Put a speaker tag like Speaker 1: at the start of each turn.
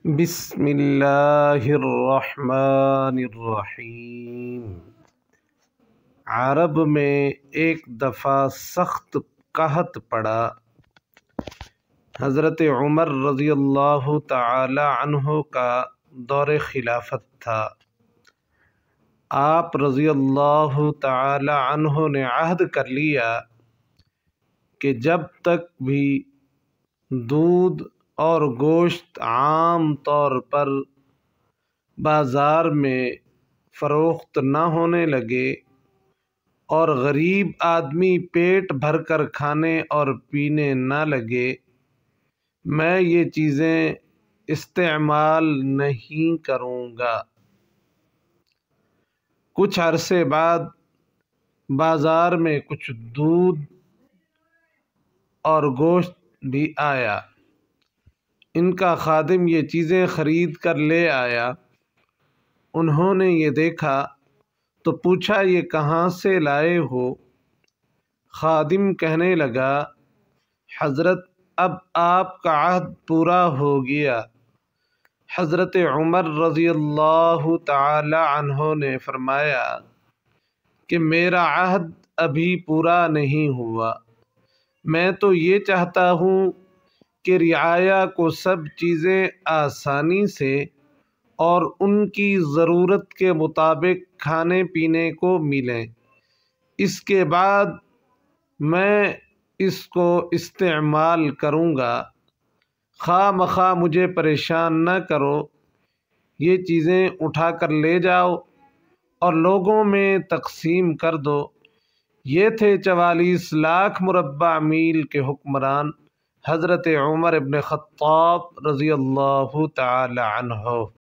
Speaker 1: بسم اللہ الرحمن الرحیم۔ عرب میں ایک دفعہ سخت قحط پڑا۔ حضرت عمر رضی اللہ تعالی عنہ کا دور خلافت تھا۔ آپ رضی اللہ تعالی عنہ نے عہد کر لیا کہ جب تک بھی دودھ اور گوشت عام طور پر بازار میں فروخت نہ ہونے لگے اور غریب آدمی پیٹ بھر کر کھانے اور پینے نہ لگے، میں یہ چیزیں استعمال نہیں کروں گا۔ کچھ عرصے بعد بازار میں کچھ دودھ اور گوشت بھی آیا۔ ان کا خادم یہ چیزیں خرید کر لے آیا۔ انہوں نے یہ دیکھا تو پوچھا، یہ کہاں سے لائے ہو؟ خادم کہنے لگا، حضرت اب آپ کا عہد پورا ہو گیا۔ حضرت عمر رضی اللہ تعالی عنہ نے فرمایا کہ میرا عہد ابھی پورا نہیں ہوا، میں تو یہ چاہتا ہوں کہ رعایا کو سب چیزیں آسانی سے اور ان کی ضرورت کے مطابق کھانے پینے کو ملیں، اس کے بعد میں اس کو استعمال کروں گا۔ خواہ مخواہ مجھے پریشان نہ کرو، یہ چیزیں اٹھا کر لے جاؤ اور لوگوں میں تقسیم کر دو۔ یہ تھے 44 لاکھ مربع میل کے حکمران حضرت عمر ابن خطاب رضی اللہ تعالی عنہ۔